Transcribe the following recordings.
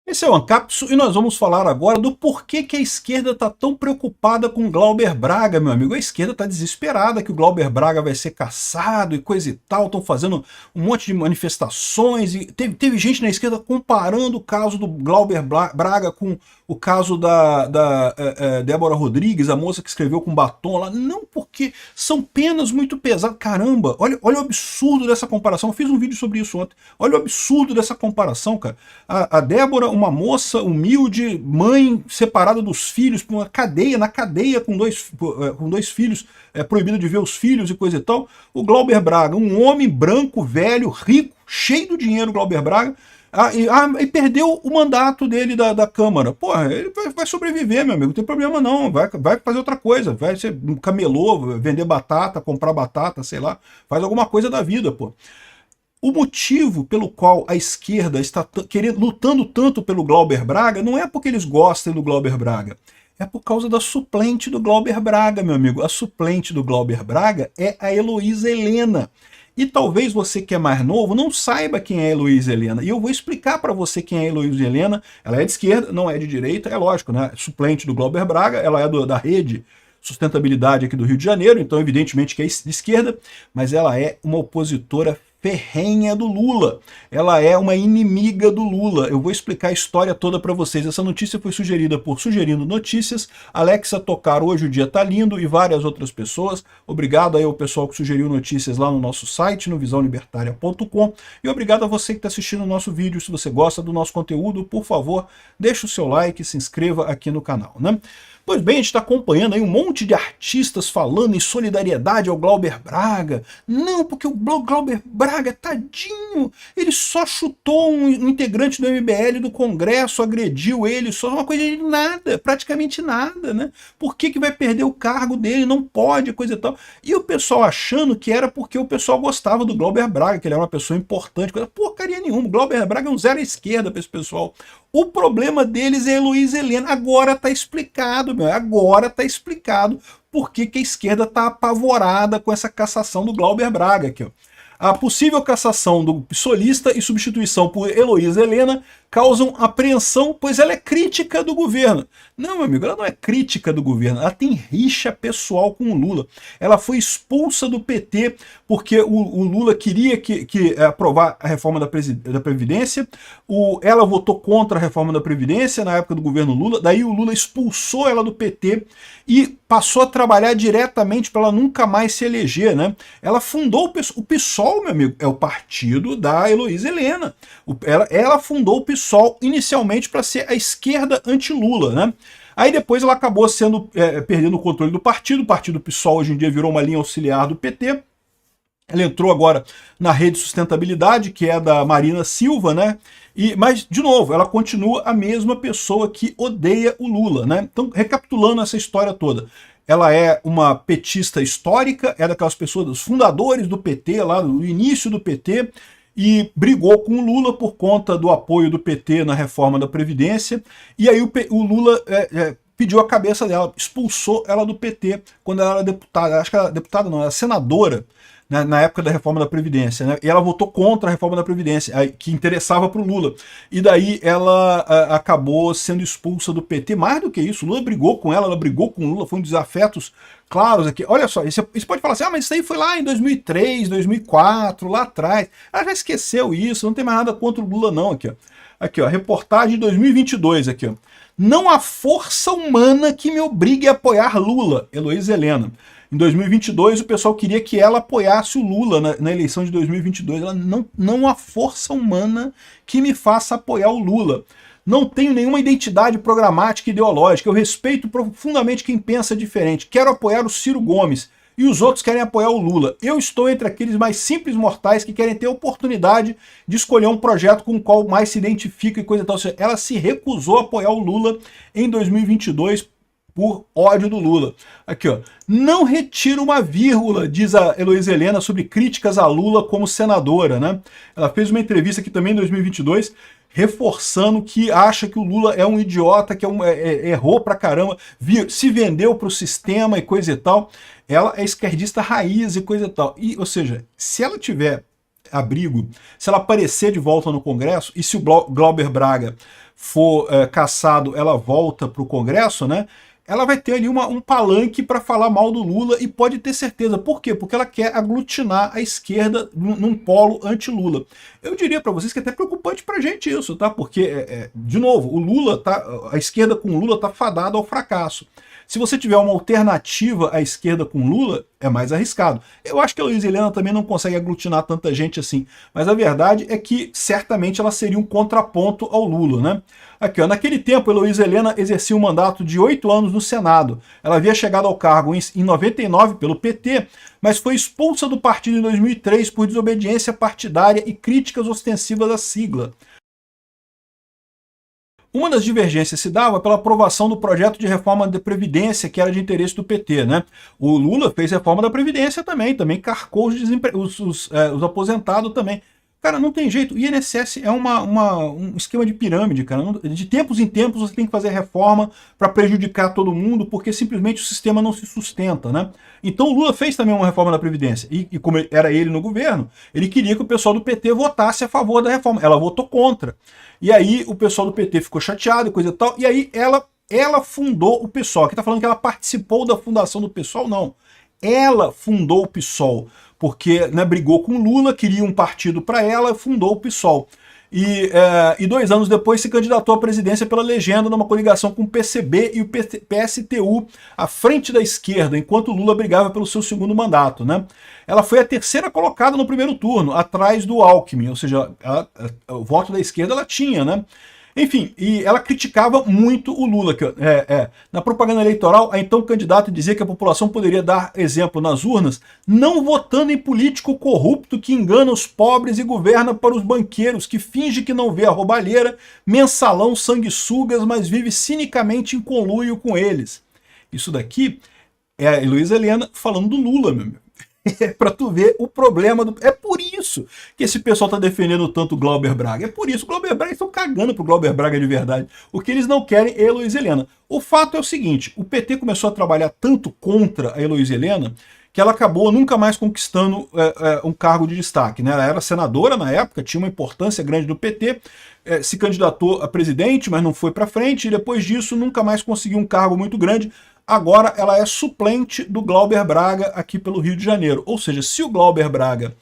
Esse é o Ancapso e nós vamos falar agora do porquê que a esquerda está tão preocupada com Glauber Braga, meu amigo. A esquerda está desesperada que o Glauber Braga vai ser cassado e coisa e tal, estão fazendo um monte de manifestações, e teve gente na esquerda comparando o caso do Glauber Braga com o caso da Débora Rodrigues, a moça que escreveu com batom lá. Não, porque são penas muito pesadas. Caramba, olha o absurdo dessa comparação. Eu fiz um vídeo sobre isso ontem. Olha o absurdo dessa comparação, cara. A Débora, uma moça humilde, mãe separada dos filhos, por uma cadeia, na cadeia com dois filhos, proibida de ver os filhos e coisa e tal. O Glauber Braga, um homem branco, velho, rico, cheio de dinheiro, Glauber Braga, e perdeu o mandato dele da Câmara. Porra, ele vai sobreviver, meu amigo, não tem problema não, vai fazer outra coisa, vai ser um camelô, vender batata, comprar batata, sei lá, faz alguma coisa da vida, pô. O motivo pelo qual a esquerda está lutando tanto pelo Glauber Braga não é porque eles gostem do Glauber Braga, é por causa da suplente do Glauber Braga, meu amigo. A suplente do Glauber Braga é a Heloísa Helena. E talvez você que é mais novo não saiba quem é a Heloísa Helena. E eu vou explicar para você quem é a Heloísa Helena. Ela é de esquerda, não é de direita, é lógico, né? Suplente do Glauber Braga, ela é da rede Sustentabilidade aqui do Rio de Janeiro, então evidentemente que é de esquerda, mas ela é uma opositora ferrenha do Lula. Ela é uma inimiga do Lula. Eu vou explicar a história toda para vocês. Essa notícia foi sugerida por Sugerindo Notícias, Alexa Tocar, Hoje o Dia Tá Lindo e várias outras pessoas. Obrigado aí ao pessoal que sugeriu notícias lá no nosso site, no visãolibertaria.com, e obrigado a você que está assistindo o nosso vídeo. Se você gosta do nosso conteúdo, por favor, deixe o seu like e se inscreva aqui no canal, né? Pois bem, a gente está acompanhando aí um monte de artistas falando em solidariedade ao Glauber Braga. Não, porque o Glauber Braga, tadinho, ele só chutou um integrante do MBL do Congresso, agrediu ele, só uma coisa de nada, praticamente nada, né? Por que vai perder o cargo dele? Não pode, coisa e tal. E o pessoal achando que era porque o pessoal gostava do Glauber Braga, que ele era uma pessoa importante, coisa porcaria nenhuma. O Glauber Braga é um zero à esquerda para esse pessoal. O problema deles é a Heloísa Helena. Agora está explicado, meu. Agora está explicado por que a esquerda está apavorada com essa cassação do Glauber Braga aqui, ó. A possível cassação do psolista e substituição por Heloísa Helena causam apreensão, pois ela é crítica do governo. Não, meu amigo, ela não é crítica do governo, ela tem rixa pessoal com o Lula. Ela foi expulsa do PT porque o Lula queria que aprovar a reforma da Previdência, ela votou contra a reforma da Previdência na época do governo Lula, daí o Lula expulsou ela do PT e passou a trabalhar diretamente para ela nunca mais se eleger, né? Ela fundou o PSOL, meu amigo, é o partido da Heloísa Helena. Ela fundou o PSOL inicialmente para ser a esquerda anti-Lula, né? Aí depois ela acabou perdendo o controle do partido. O partido PSOL hoje em dia virou uma linha auxiliar do PT. Ela entrou agora na Rede Sustentabilidade, que é da Marina Silva, né? Mas, de novo, ela continua a mesma pessoa que odeia o Lula, né? Então, recapitulando essa história toda, ela é uma petista histórica, é daquelas pessoas, dos fundadores do PT, lá no início do PT, e brigou com o Lula por conta do apoio do PT na reforma da Previdência, e aí o Lula pediu a cabeça dela, expulsou ela do PT quando ela era deputada, acho que era deputada não, era senadora, né, na época da reforma da Previdência, né, e ela votou contra a reforma da Previdência, que interessava para o Lula, e daí ela acabou sendo expulsa do PT. Mais do que isso, o Lula brigou com ela brigou com o Lula, foi um desafetos claros aqui. Olha só, isso pode falar assim, mas isso aí foi lá em 2003, 2004, lá atrás. Ela já esqueceu isso, não tem mais nada contra o Lula não, aqui ó. Aqui ó, reportagem de 2022 aqui ó. Não há força humana que me obrigue a apoiar Lula, Heloísa Helena. Em 2022, o pessoal queria que ela apoiasse o Lula na eleição de 2022. Ela não há força humana que me faça apoiar o Lula. Não tenho nenhuma identidade programática e ideológica. Eu respeito profundamente quem pensa diferente. Quero apoiar o Ciro Gomes. E os outros querem apoiar o Lula. Eu estou entre aqueles mais simples mortais que querem ter a oportunidade de escolher um projeto com o qual mais se identifica e coisa e tal. Ou seja, ela se recusou a apoiar o Lula em 2022 por ódio do Lula. Aqui, ó. Não retira uma vírgula, diz a Heloísa Helena, sobre críticas a Lula como senadora, né? Ela fez uma entrevista aqui também em 2022, reforçando que acha que o Lula é um idiota, que errou pra caramba, se vendeu pro sistema e coisa e tal. Ela é esquerdista raiz e coisa e tal. Ou seja, se ela tiver abrigo, se ela aparecer de volta no Congresso, e se o Glauber Braga for cassado, ela volta para o Congresso, né? Ela vai ter ali um palanque para falar mal do Lula e pode ter certeza. Por quê? Porque ela quer aglutinar a esquerda num polo anti-Lula. Eu diria para vocês que é até preocupante para a gente isso, tá? Porque, de novo, o Lula a esquerda com Lula tá fadada ao fracasso. Se você tiver uma alternativa à esquerda com Lula, é mais arriscado. Eu acho que a Luísa Helena também não consegue aglutinar tanta gente assim, mas a verdade é que certamente ela seria um contraponto ao Lula, né? Aqui, ó, naquele tempo, a Luísa Helena exercia um mandato de 8 anos no Senado. Ela havia chegado ao cargo em 99 pelo PT, mas foi expulsa do partido em 2003 por desobediência partidária e críticas ostensivas à sigla. Uma das divergências se dava pela aprovação do projeto de reforma da Previdência, que era de interesse do PT, né? O Lula fez reforma da Previdência também carcou os aposentados também. Cara, não tem jeito. O INSS é um esquema de pirâmide, cara. De tempos em tempos você tem que fazer reforma para prejudicar todo mundo, porque simplesmente o sistema não se sustenta, né? Então o Lula fez também uma reforma da Previdência. E como era ele no governo, ele queria que o pessoal do PT votasse a favor da reforma. Ela votou contra. E aí o pessoal do PT ficou chateado e coisa e tal. E aí ela fundou o PSOL. Aqui tá falando que ela participou da fundação do PSOL? Não. Ela fundou o PSOL, porque, né, brigou com Lula, queria um partido para ela, fundou o PSOL. E 2 anos depois se candidatou à presidência pela legenda numa coligação com o PCB e o PSTU à frente da esquerda, enquanto Lula brigava pelo seu segundo mandato, né? Ela foi a terceira colocada no primeiro turno, atrás do Alckmin, ou seja, o voto da esquerda ela tinha, né? Enfim, e ela criticava muito o Lula. Na propaganda eleitoral, a então candidata dizia que a população poderia dar exemplo nas urnas, não votando em político corrupto que engana os pobres e governa para os banqueiros, que finge que não vê a roubalheira, mensalão, sanguessugas, mas vive cinicamente em conluio com eles. Isso daqui é a Luísa Helena falando do Lula, meu amigo. É pra tu ver o problema do... É por isso que esse pessoal tá defendendo tanto o Glauber Braga. É por isso. O Glauber Braga, estão cagando pro Glauber Braga de verdade. O que eles não querem é a Heloísa Helena. O fato é o seguinte, o PT começou a trabalhar tanto contra a Heloísa Helena que ela acabou nunca mais conquistando um cargo de destaque, né? Ela era senadora na época, tinha uma importância grande do PT, se candidatou a presidente, mas não foi para frente, e depois disso nunca mais conseguiu um cargo muito grande. Agora ela é suplente do Glauber Braga aqui pelo Rio de Janeiro. Ou seja, se o Glauber Braga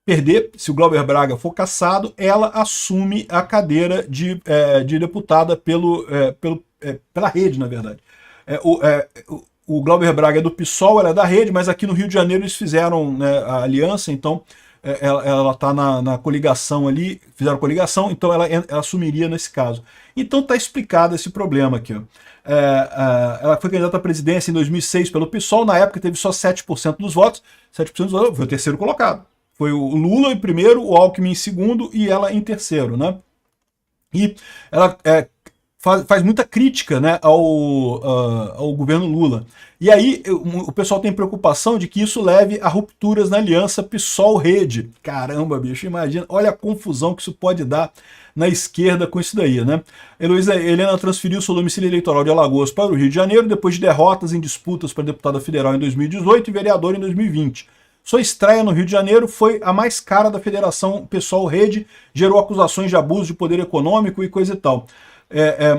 perder, se o Glauber Braga for cassado, ela assume a cadeira de deputada pela rede, na verdade. O Glauber Braga é do PSOL, ela é da rede, mas aqui no Rio de Janeiro eles fizeram, né, a aliança, então ela está na coligação ali, fizeram coligação, então ela assumiria nesse caso. Então está explicado esse problema aqui, ó. Ela foi candidata à presidência em 2006 pelo PSOL, na época teve só 7% dos votos, 7% dos votos, foi o terceiro colocado. Foi o Lula em primeiro, o Alckmin em segundo e ela em terceiro, né? E ela faz muita crítica, né, ao governo Lula. E aí o pessoal tem preocupação de que isso leve a rupturas na aliança PSOL-Rede. Caramba, bicho, imagina, olha a confusão que isso pode dar na esquerda com isso daí, né? Heloísa Helena transferiu seu domicílio eleitoral de Alagoas para o Rio de Janeiro depois de derrotas em disputas para deputada federal em 2018 e vereadora em 2020. Sua estreia no Rio de Janeiro foi a mais cara da Federação PSOL-Rede, gerou acusações de abuso de poder econômico e coisa e tal.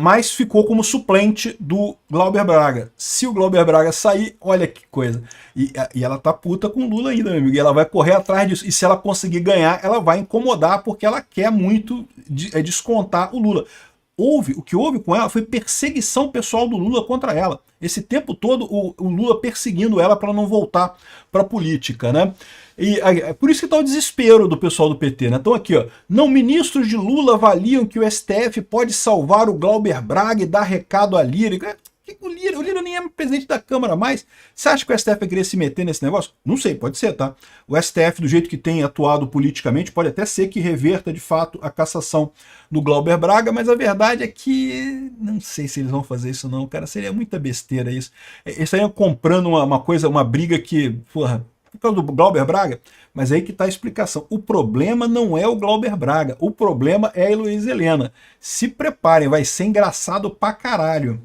Mas ficou como suplente do Glauber Braga. Se o Glauber Braga sair, olha que coisa. E ela tá puta com o Lula ainda, meu amigo. E ela vai correr atrás disso. E se ela conseguir ganhar, ela vai incomodar, porque ela quer muito descontar o Lula. O que houve com ela foi perseguição pessoal do Lula contra ela. Esse tempo todo o Lula perseguindo ela para não voltar para a política, né? E por isso que está o desespero do pessoal do PT, né? Então aqui, ó, não, ministros de Lula avaliam que o STF pode salvar o Glauber Braga e dar recado a Lira. O Lira nem é presidente da Câmara mais. Você acha que o STF vai querer se meter nesse negócio? Não sei, pode ser, tá? O STF, do jeito que tem atuado politicamente, pode até ser que reverta de fato a cassação do Glauber Braga, mas a verdade é que não sei se eles vão fazer isso não, cara. Seria muita besteira isso. Eles estariam comprando uma briga que, porra, por causa do Glauber Braga, mas aí que está a explicação. O problema não é o Glauber Braga, o problema é a Heloísa Helena. Se preparem, vai ser engraçado pra caralho.